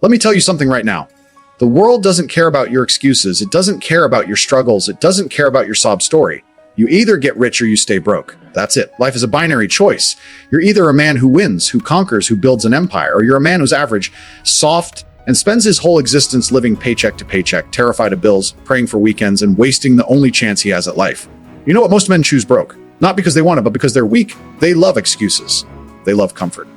Let me tell you something right now. The world doesn't care about your excuses. It doesn't care about your struggles. It doesn't care about your sob story. You either get rich or you stay broke. That's it. Life is a binary choice. You're either a man who wins, who conquers, who builds an empire, or you're a man who's average, soft, and spends his whole existence living paycheck to paycheck, terrified of bills, praying for weekends, and wasting the only chance he has at life. You know what? Most men choose broke. Not because they want it, but because they're weak. They love excuses. They love comfort.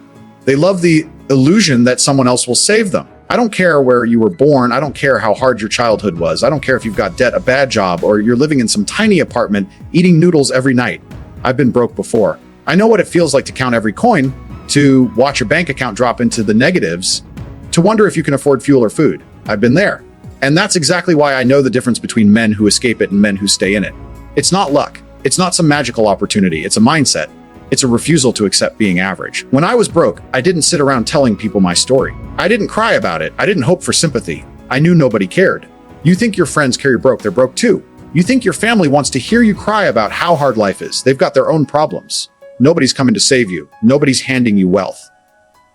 They love the illusion that someone else will save them. I don't care where you were born. I don't care how hard your childhood was. I don't care if you've got debt, a bad job, or you're living in some tiny apartment eating noodles every night. I've been broke before. I know what it feels like to count every coin, to watch your bank account drop into the negatives, to wonder if you can afford fuel or food. I've been there. And that's exactly why I know the difference between men who escape it and men who stay in it. It's not luck. It's not some magical opportunity. It's a mindset. It's a refusal to accept being average. When I was broke, I didn't sit around telling people my story. I didn't cry about it. I didn't hope for sympathy. I knew nobody cared. You think your friends care you're broke, they're broke too. You think your family wants to hear you cry about how hard life is. They've got their own problems. Nobody's coming to save you. Nobody's handing you wealth.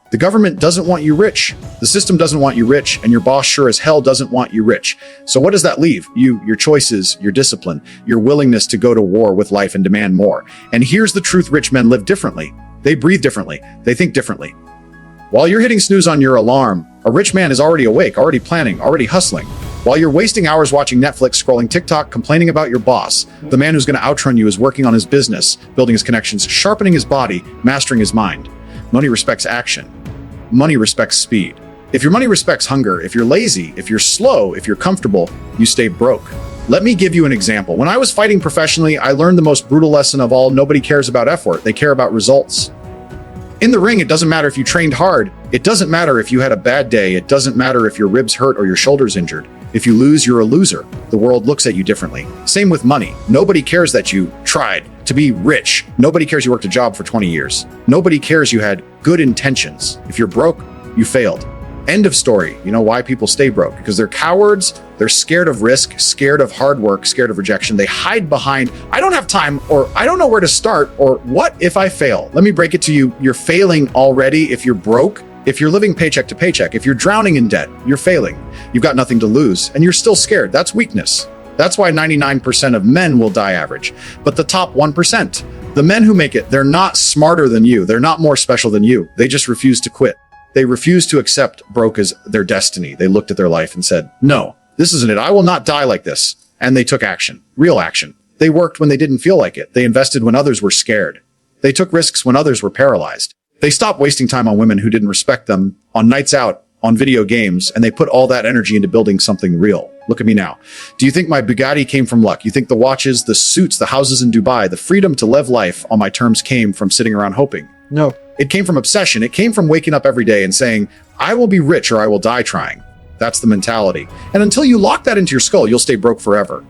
The government doesn't want you rich. The system doesn't want you rich, and your boss sure as hell doesn't want you rich. So what does that leave? You, your choices, your discipline, your willingness to go to war with life and demand more. And here's the truth: rich men live differently. They breathe differently. They think differently. While you're hitting snooze on your alarm, a rich man is already awake, already planning, already hustling. While you're wasting hours watching Netflix, scrolling TikTok, complaining about your boss, the man who's going to outrun you is working on his business, building his connections, sharpening his body, mastering his mind. Money respects action. Money respects speed. If your money respects hunger, if you're lazy, if you're slow, if you're comfortable, you stay broke. Let me give you an example. When I was fighting professionally, I learned the most brutal lesson of all: nobody cares about effort. They care about results. In the ring, it doesn't matter if you trained hard. It doesn't matter if you had a bad day. It doesn't matter if your ribs hurt or your shoulders injured. If you lose, you're a loser. The world looks at you differently. Same with money. Nobody cares that you tried to be rich. Nobody cares you worked a job for 20 years. Nobody cares you had good intentions. If you're broke, you failed. End of story. You know why people stay broke? Because they're cowards. They're scared of risk, scared of hard work, scared of rejection. They hide behind, I don't have time, or I don't know where to start, or what if I fail? Let me break it to you. You're failing already if you're broke. If you're living paycheck to paycheck, if you're drowning in debt, you're failing. You've got nothing to lose, and you're still scared. That's weakness. That's why 99% of men will die average. But the top 1%, the men who make it, they're not smarter than you. They're not more special than you. They just refuse to quit. They refuse to accept broke as their destiny. They looked at their life and said, no, this isn't it. I will not die like this. And they took action, real action. They worked when they didn't feel like it. They invested when others were scared. They took risks when others were paralyzed. They stopped wasting time on women who didn't respect them, on nights out, on video games, and they put all that energy into building something real. Look at me now. Do you think my Bugatti came from luck? You think the watches, the suits, the houses in Dubai, the freedom to live life on my terms came from sitting around hoping? No. It came from obsession. It came from waking up every day and saying, I will be rich or I will die trying. That's the mentality. And until you lock that into your skull, you'll stay broke forever.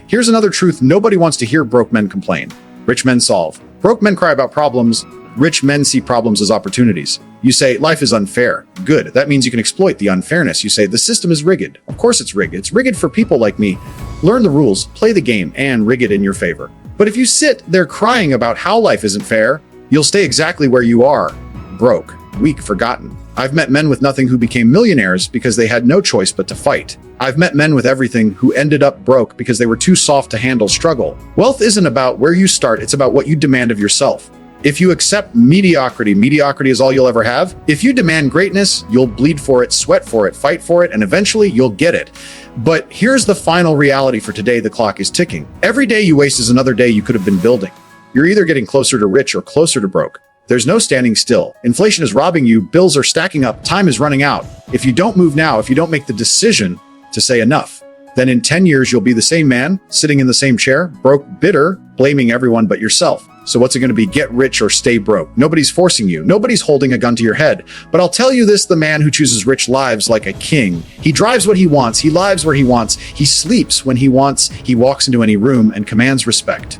Here's another truth. Nobody wants to hear broke men complain. Rich men solve. Broke men cry about problems. Rich men see problems as opportunities. You say, life is unfair. Good. That means you can exploit the unfairness. You say, the system is rigged. Of course it's rigged. It's rigged for people like me. Learn the rules, play the game, and rig it in your favor. But if you sit there crying about how life isn't fair, you'll stay exactly where you are. Broke, weak, forgotten. I've met men with nothing who became millionaires because they had no choice but to fight. I've met men with everything who ended up broke because they were too soft to handle struggle. Wealth isn't about where you start. It's about what you demand of yourself. If you accept mediocrity, mediocrity is all you'll ever have. If you demand greatness, you'll bleed for it, sweat for it, fight for it, and eventually you'll get it. But here's the final reality for today. The clock is ticking. Every day you waste is another day you could have been building. You're either getting closer to rich or closer to broke. There's no standing still. Inflation is robbing you. Bills are stacking up. Time is running out. If you don't move now, if you don't make the decision to say enough, then in 10 years, you'll be the same man, sitting in the same chair, broke, bitter, blaming everyone but yourself. So what's it going to be? Get rich or stay broke. Nobody's forcing you. Nobody's holding a gun to your head. But I'll tell you this, the man who chooses rich lives like a king. He drives what he wants. He lives where he wants. He sleeps when he wants. He walks into any room and commands respect.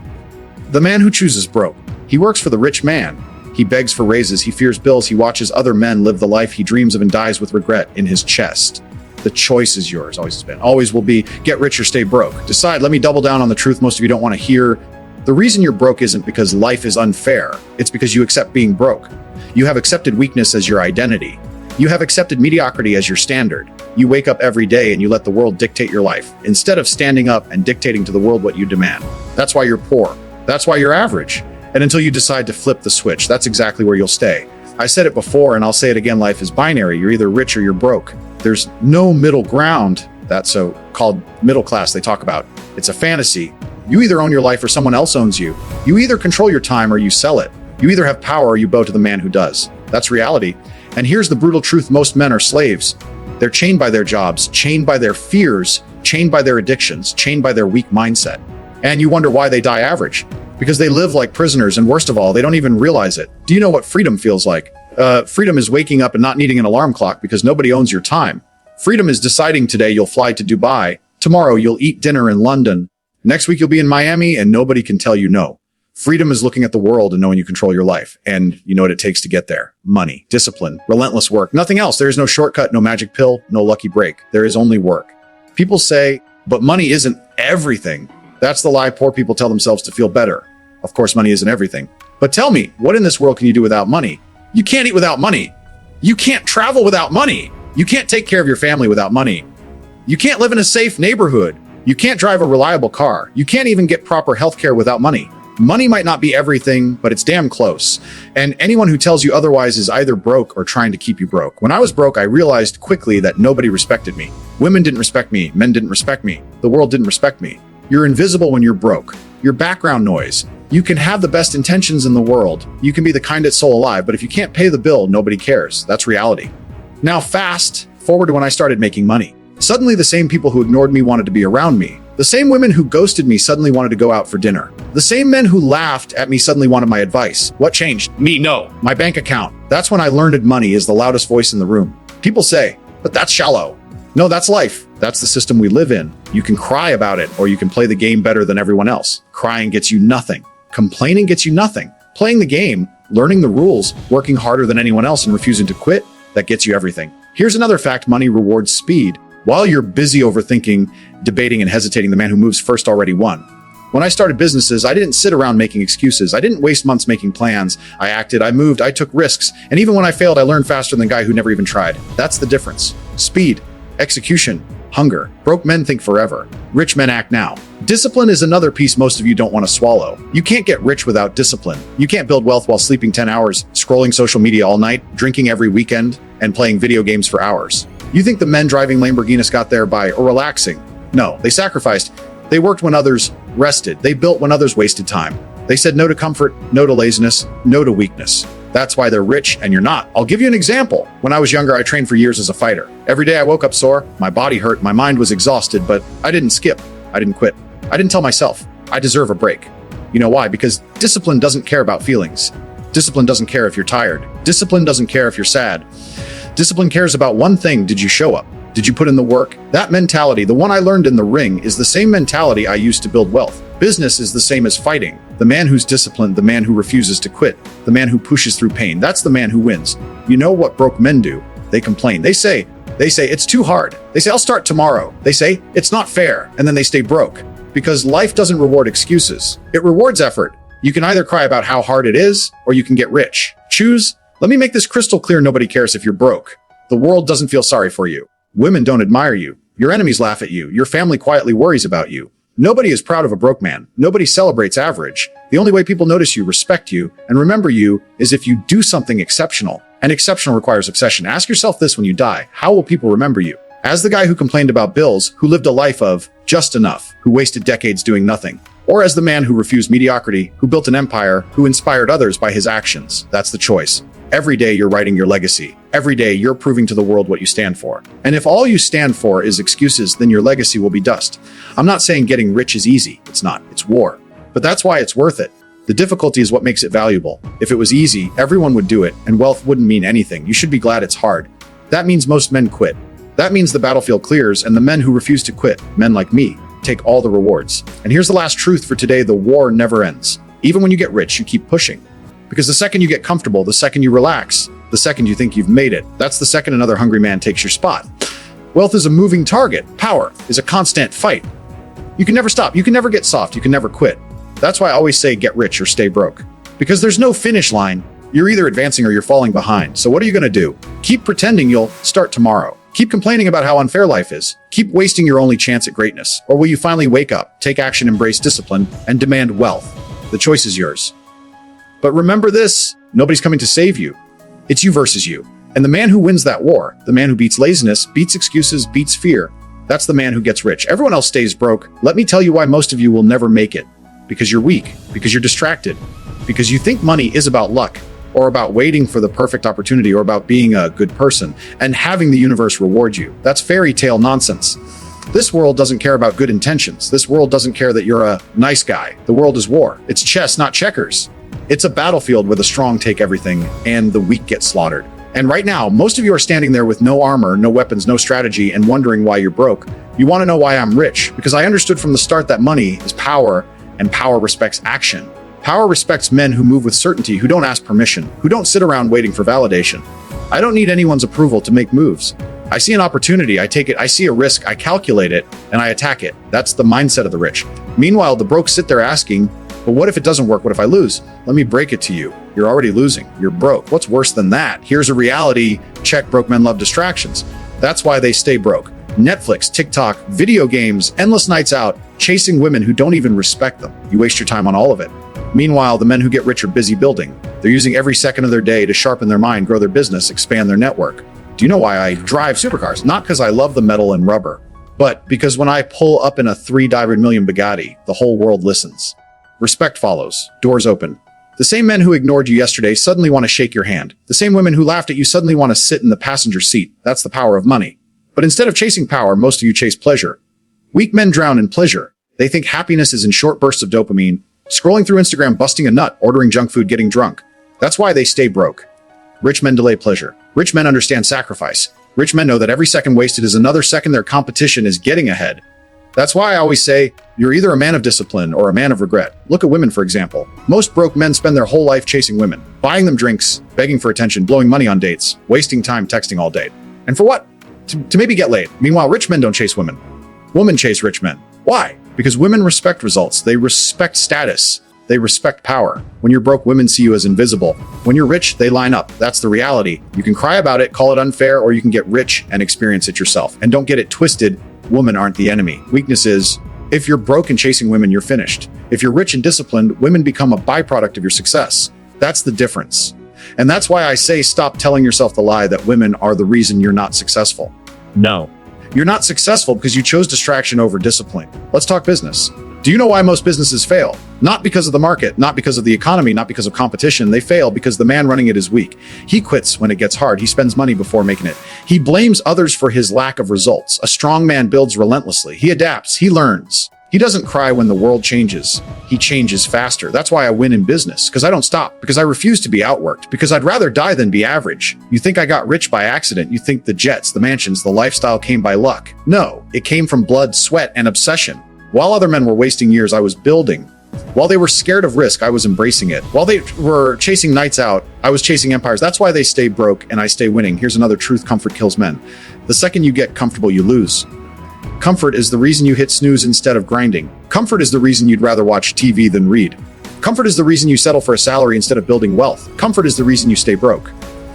The man who chooses broke. He works for the rich man. He begs for raises. He fears bills. He watches other men live the life he dreams of and dies with regret in his chest. The choice is yours. Always has been. Always will be. Get rich or stay broke. Decide. Let me double down on the truth most of you don't want to hear. The reason you're broke isn't because life is unfair. It's because you accept being broke. You have accepted weakness as your identity. You have accepted mediocrity as your standard. You wake up every day and you let the world dictate your life, instead of standing up and dictating to the world what you demand. That's why you're poor. That's why you're average. And until you decide to flip the switch, that's exactly where you'll stay. I said it before and I'll say it again, life is binary. You're either rich or you're broke. There's no middle ground. That so-called middle class they talk about. It's a fantasy. You either own your life or someone else owns you. You either control your time or you sell it. You either have power or you bow to the man who does. That's reality. And here's the brutal truth: most men are slaves. They're chained by their jobs, chained by their fears, chained by their addictions, chained by their weak mindset. And you wonder why they die average. Because they live like prisoners, and worst of all, they don't even realize it. Do you know what freedom feels like? Freedom is waking up and not needing an alarm clock because nobody owns your time. Freedom is deciding today you'll fly to Dubai, tomorrow you'll eat dinner in London, next week you'll be in Miami and nobody can tell you no. Freedom is looking at the world and knowing you control your life. And you know what it takes to get there: money, discipline, relentless work, nothing else. There is no shortcut, no magic pill, no lucky break. There is only work. People say, but money isn't everything. That's the lie poor people tell themselves to feel better. Of course, money isn't everything. But tell me, what in this world can you do without money? You can't eat without money. You can't travel without money. You can't take care of your family without money. You can't live in a safe neighborhood. You can't drive a reliable car. You can't even get proper healthcare without money. Money might not be everything, but it's damn close. And anyone who tells you otherwise is either broke or trying to keep you broke. When I was broke, I realized quickly that nobody respected me. Women didn't respect me. Men didn't respect me. The world didn't respect me. You're invisible when you're broke. You're background noise. You can have the best intentions in the world. You can be the kindest soul alive, but if you can't pay the bill, nobody cares. That's reality. Now fast forward to when I started making money. Suddenly the same people who ignored me wanted to be around me. The same women who ghosted me suddenly wanted to go out for dinner. The same men who laughed at me suddenly wanted my advice. What changed? Me, no. My bank account. That's when I learned that money is the loudest voice in the room. People say, but that's shallow. No, that's life. That's the system we live in. You can cry about it, or you can play the game better than everyone else. Crying gets you nothing. Complaining gets you nothing. Playing the game, learning the rules, working harder than anyone else and refusing to quit, that gets you everything. Here's another fact: money rewards speed. While you're busy overthinking, debating, and hesitating, the man who moves first already won. When I started businesses, I didn't sit around making excuses. I didn't waste months making plans. I acted, I moved, I took risks. And even when I failed, I learned faster than the guy who never even tried. That's the difference. Speed, execution, hunger. Broke men think forever. Rich men act now. Discipline is another piece most of you don't want to swallow. You can't get rich without discipline. You can't build wealth while sleeping 10 hours, scrolling social media all night, drinking every weekend, and playing video games for hours. You think the men driving Lamborghinis got there by relaxing? No, they sacrificed. They worked when others rested. They built when others wasted time. They said no to comfort, no to laziness, no to weakness. That's why they're rich and you're not. I'll give you an example. When I was younger, I trained for years as a fighter. Every day I woke up sore, my body hurt, my mind was exhausted, but I didn't skip. I didn't quit. I didn't tell myself, I deserve a break. You know why? Because discipline doesn't care about feelings. Discipline doesn't care if you're tired. Discipline doesn't care if you're sad. Discipline cares about one thing: did you show up? Did you put in the work? That mentality, the one I learned in the ring, is the same mentality I used to build wealth. Business is the same as fighting. The man who's disciplined, the man who refuses to quit, the man who pushes through pain, that's the man who wins. You know what broke men do? They complain. They say, it's too hard. They say, I'll start tomorrow. They say, it's not fair. And then they stay broke. Because life doesn't reward excuses. It rewards effort. You can either cry about how hard it is, or you can get rich. Choose. Let me make this crystal clear: nobody cares if you're broke. The world doesn't feel sorry for you. Women don't admire you. Your enemies laugh at you. Your family quietly worries about you. Nobody is proud of a broke man. Nobody celebrates average. The only way people notice you, respect you, and remember you is if you do something exceptional. And exceptional requires obsession. Ask yourself this when you die: how will people remember you? As the guy who complained about bills, who lived a life of just enough, who wasted decades doing nothing? Or as the man who refused mediocrity, who built an empire, who inspired others by his actions? That's the choice. Every day you're writing your legacy. Every day you're proving to the world what you stand for. And if all you stand for is excuses, then your legacy will be dust. I'm not saying getting rich is easy. It's not. It's war. But that's why it's worth it. The difficulty is what makes it valuable. If it was easy, everyone would do it, and wealth wouldn't mean anything. You should be glad it's hard. That means most men quit. That means the battlefield clears, and the men who refuse to quit, men like me, take all the rewards. And here's the last truth for today: the war never ends. Even when you get rich, you keep pushing. Because the second you get comfortable, the second you relax, the second you think you've made it, that's the second another hungry man takes your spot. Wealth is a moving target. Power is a constant fight. You can never stop. You can never get soft. You can never quit. That's why I always say get rich or stay broke. Because there's no finish line. You're either advancing or you're falling behind. So what are you going to do? Keep pretending you'll start tomorrow. Keep complaining about how unfair life is. Keep wasting your only chance at greatness. Or will you finally wake up, take action, embrace discipline, and demand wealth? The choice is yours. But remember this, nobody's coming to save you. It's you versus you. And the man who wins that war, the man who beats laziness, beats excuses, beats fear, that's the man who gets rich. Everyone else stays broke. Let me tell you why most of you will never make it. Because you're weak, because you're distracted, because you think money is about luck, or about waiting for the perfect opportunity, or about being a good person and having the universe reward you. That's fairy tale nonsense. This world doesn't care about good intentions. This world doesn't care that you're a nice guy. The world is war. It's chess, not checkers. It's a battlefield where the strong take everything and the weak get slaughtered. And right now, most of you are standing there with no armor, no weapons, no strategy, and wondering why you're broke. You want to know why I'm rich? Because I understood from the start that money is power, and power respects action. Power respects men who move with certainty, who don't ask permission, who don't sit around waiting for validation. I don't need anyone's approval to make moves. I see an opportunity, I take it. I see a risk, I calculate it, and I attack it. That's the mindset of the rich. Meanwhile, the broke sit there asking, but what if it doesn't work? What if I lose? Let me break it to you. You're already losing. You're broke. What's worse than that? Here's a reality check. Broke men love distractions. That's why they stay broke. Netflix, TikTok, video games, endless nights out, chasing women who don't even respect them. You waste your time on all of it. Meanwhile, the men who get rich are busy building. They're using every second of their day to sharpen their mind, grow their business, expand their network. Do you know why I drive supercars? Not because I love the metal and rubber, but because when I pull up in a $3 million Bugatti, the whole world listens. Respect follows. Doors open. The same men who ignored you yesterday suddenly want to shake your hand. The same women who laughed at you suddenly want to sit in the passenger seat. That's the power of money. But instead of chasing power, most of you chase pleasure. Weak men drown in pleasure. They think happiness is in short bursts of dopamine, scrolling through Instagram, busting a nut, ordering junk food, getting drunk. That's why they stay broke. Rich men delay pleasure. Rich men understand sacrifice. Rich men know that every second wasted is another second their competition is getting ahead. That's why I always say, you're either a man of discipline or a man of regret. Look at women, for example. Most broke men spend their whole life chasing women, buying them drinks, begging for attention, blowing money on dates, wasting time texting all day. And for what? To maybe get laid. Meanwhile, rich men don't chase women. Women chase rich men. Why? Because women respect results. They respect status. They respect power. When you're broke, women see you as invisible. When you're rich, they line up. That's the reality. You can cry about it, call it unfair, or you can get rich and experience it yourself. And don't get it twisted. Women aren't the enemy. Weakness is, if you're broke and chasing women, you're finished. If you're rich and disciplined, women become a byproduct of your success. That's the difference. And that's why I say stop telling yourself the lie that women are the reason you're not successful. No. You're not successful because you chose distraction over discipline. Let's talk business. Do you know why most businesses fail? Not because of the market, not because of the economy, not because of competition. They fail because the man running it is weak. He quits when it gets hard. He spends money before making it. He blames others for his lack of results. A strong man builds relentlessly. He adapts. He learns. He doesn't cry when the world changes. He changes faster. That's why I win in business, because I don't stop, because I refuse to be outworked, because I'd rather die than be average. You think I got rich by accident. You think the jets, the mansions, the lifestyle came by luck. No, it came from blood, sweat, and obsession. While other men were wasting years, I was building. While they were scared of risk, I was embracing it. While they were chasing nights out, I was chasing empires. That's why they stay broke and I stay winning. Here's another truth: comfort kills men. The second you get comfortable, you lose. Comfort is the reason you hit snooze instead of grinding. Comfort is the reason you'd rather watch TV than read. Comfort is the reason you settle for a salary instead of building wealth. Comfort is the reason you stay broke.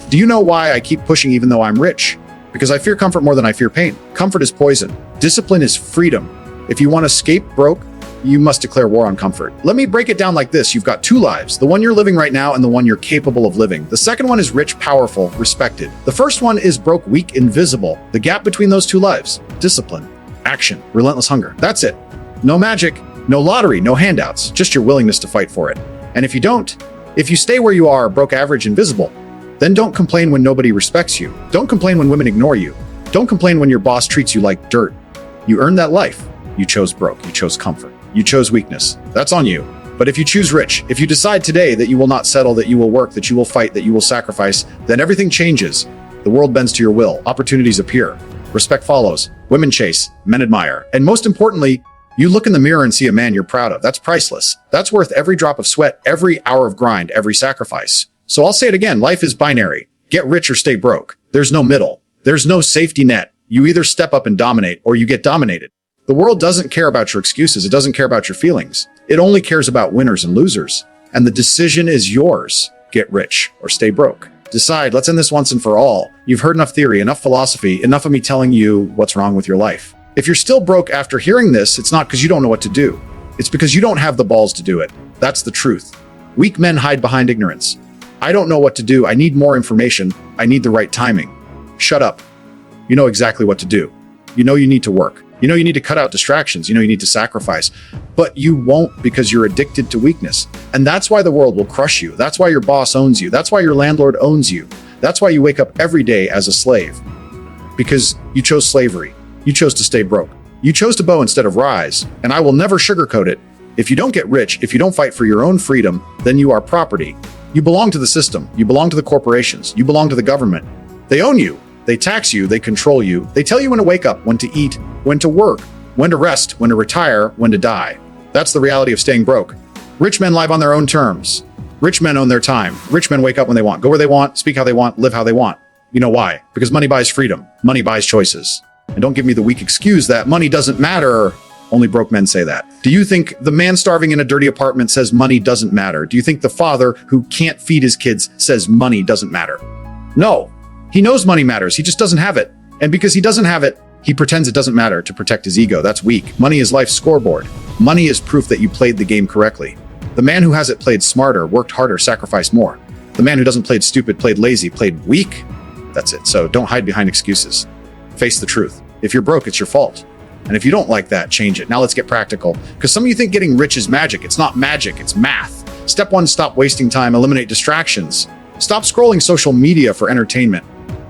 Do you know why I keep pushing even though I'm rich? Because I fear comfort more than I fear pain. Comfort is poison. Discipline is freedom. If you want to escape broke, you must declare war on comfort. Let me break it down like this. You've got two lives, the one you're living right now and the one you're capable of living. The second one is rich, powerful, respected. The first one is broke, weak, invisible. The gap between those two lives: discipline, action, relentless hunger. That's it. No magic, no lottery, no handouts, just your willingness to fight for it. And if you stay where you are, broke, average, invisible, then don't complain when nobody respects you. Don't complain when women ignore you. Don't complain when your boss treats you like dirt. You earned that life. You chose broke. You chose comfort. You chose weakness. That's on you. But if you choose rich, if you decide today that you will not settle, that you will work, that you will fight, that you will sacrifice, then everything changes. The world bends to your will. Opportunities appear. Respect follows. Women chase. Men admire. And most importantly, you look in the mirror and see a man you're proud of. That's priceless. That's worth every drop of sweat, every hour of grind, every sacrifice. So I'll say it again. Life is binary. Get rich or stay broke. There's no middle. There's no safety net. You either step up and dominate or you get dominated. The world doesn't care about your excuses. It doesn't care about your feelings. It only cares about winners and losers. And the decision is yours. get rich, or stay broke. Decide, let's end this once and for all. You've heard enough theory, enough philosophy, enough of me telling you what's wrong with your life. If you're still broke after hearing this, it's not because you don't know what to do. It's because you don't have the balls to do it. That's the truth. Weak men hide behind ignorance. I don't know what to do. I need more information. I need the right timing. Shut up. You know exactly what to do. You know you need to work. You know you need to cut out distractions. You know you need to sacrifice. But you won't because you're addicted to weakness. And that's why the world will crush you. That's why your boss owns you. That's why your landlord owns you. That's why you wake up every day as a slave. Because you chose slavery. You chose to stay broke. You chose to bow instead of rise. And I will never sugarcoat it. If you don't get rich, if you don't fight for your own freedom, then you are property. You belong to the system. You belong to the corporations. You belong to the government. They own you. They tax you. They control you. They tell you when to wake up, when to eat, when to work, when to rest, when to retire, when to die. That's the reality of staying broke. Rich men live on their own terms. Rich men own their time. Rich men wake up when they want, go where they want, speak how they want, live how they want. You know why? Because money buys freedom. Money buys choices. And don't give me the weak excuse that money doesn't matter. Only broke men say that. Do you think the man starving in a dirty apartment says money doesn't matter? Do you think the father who can't feed his kids says money doesn't matter? No. He knows money matters. He just doesn't have it. And because he doesn't have it, he pretends it doesn't matter to protect his ego. That's weak. Money is life's scoreboard. Money is proof that you played the game correctly. The man who has it played smarter, worked harder, sacrificed more. The man who doesn't played stupid, played lazy, played weak. That's it. So don't hide behind excuses. Face the truth. If you're broke, it's your fault. And if you don't like that, change it. Now let's get practical. Because some of you think getting rich is magic. It's not magic, it's math. Step 1, stop wasting time, eliminate distractions. Stop scrolling social media for entertainment.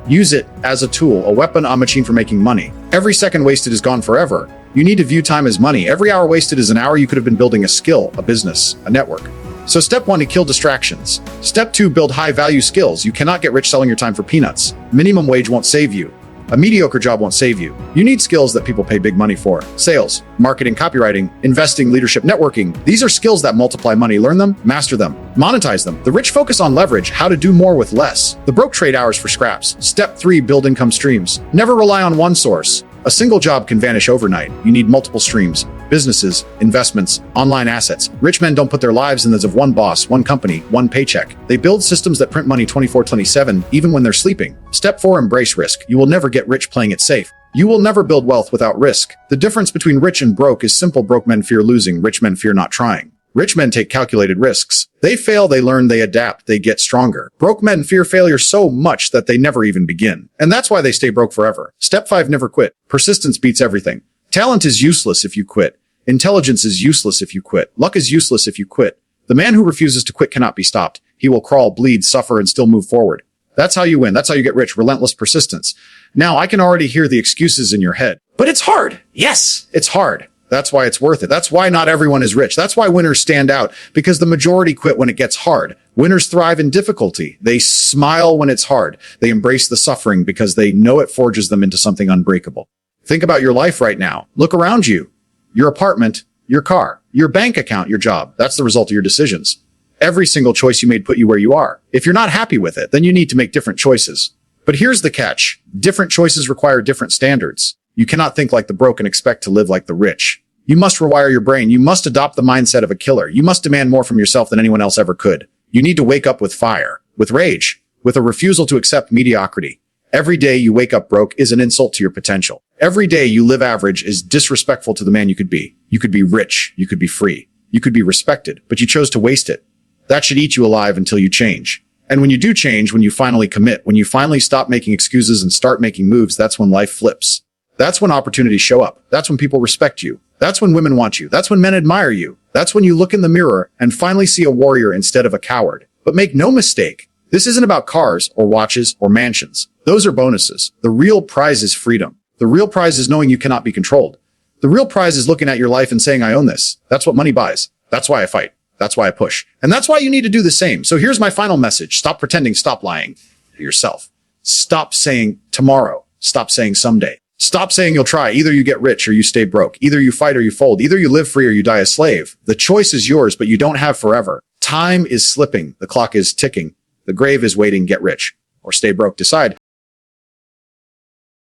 Use it as a tool, a weapon, a machine for making money. Every second wasted is gone forever. You need to view time as money. Every hour wasted is an hour you could have been building a skill, a business, a network. So step 1, to kill distractions. Step 2, build high-value skills. You cannot get rich selling your time for peanuts. Minimum wage won't save you. A mediocre job won't save you. You need skills that people pay big money for. Sales, marketing, copywriting, investing, leadership, networking. These are skills that multiply money. Learn them, master them, monetize them. The rich focus on leverage, how to do more with less. The broke trade hours for scraps. Step 3, build income streams. Never rely on one source. A single job can vanish overnight. You need multiple streams, businesses, investments, online assets. Rich men don't put their lives in those of one boss, one company, one paycheck. They build systems that print money 24/7, even when they're sleeping. Step 4, embrace risk. You will never get rich playing it safe. You will never build wealth without risk. The difference between rich and broke is simple. Broke men fear losing. Rich men fear not trying. Rich men take calculated risks. They fail, they learn, they adapt, they get stronger. Broke men fear failure so much that they never even begin. And that's why they stay broke forever. Step 5, never quit. Persistence beats everything. Talent is useless if you quit. Intelligence is useless if you quit. Luck is useless if you quit. The man who refuses to quit cannot be stopped. He will crawl, bleed, suffer, and still move forward. That's how you win. That's how you get rich. Relentless persistence. Now, I can already hear the excuses in your head. But it's hard. Yes, it's hard. That's why it's worth it. That's why not everyone is rich. That's why winners stand out, because the majority quit when it gets hard. Winners thrive in difficulty. They smile when it's hard. They embrace the suffering because they know it forges them into something unbreakable. Think about your life right now. Look around you. Your apartment, your car, your bank account, your job. That's the result of your decisions. Every single choice you made put you where you are. If you're not happy with it, then you need to make different choices. But here's the catch. Different choices require different standards. You cannot think like the broke and expect to live like the rich. You must rewire your brain. You must adopt the mindset of a killer. You must demand more from yourself than anyone else ever could. You need to wake up with fire, with rage, with a refusal to accept mediocrity. Every day you wake up broke is an insult to your potential. Every day you live average is disrespectful to the man you could be. You could be rich. You could be free. You could be respected, but you chose to waste it. That should eat you alive until you change. And when you do change, when you finally commit, when you finally stop making excuses and start making moves, that's when life flips. That's when opportunities show up. That's when people respect you. That's when women want you. That's when men admire you. That's when you look in the mirror and finally see a warrior instead of a coward. But make no mistake, this isn't about cars or watches or mansions. Those are bonuses. The real prize is freedom. The real prize is knowing you cannot be controlled. The real prize is looking at your life and saying, I own this. That's what money buys. That's why I fight. That's why I push. And that's why you need to do the same. So here's my final message. Stop pretending. Stop lying to yourself. Stop saying tomorrow. Stop saying someday. Stop saying you'll try. Either you get rich or you stay broke. Either you fight or you fold. Either you live free or you die a slave. The choice is yours, but you don't have forever. Time is slipping. The clock is ticking. The grave is waiting. Get rich or stay broke. Decide.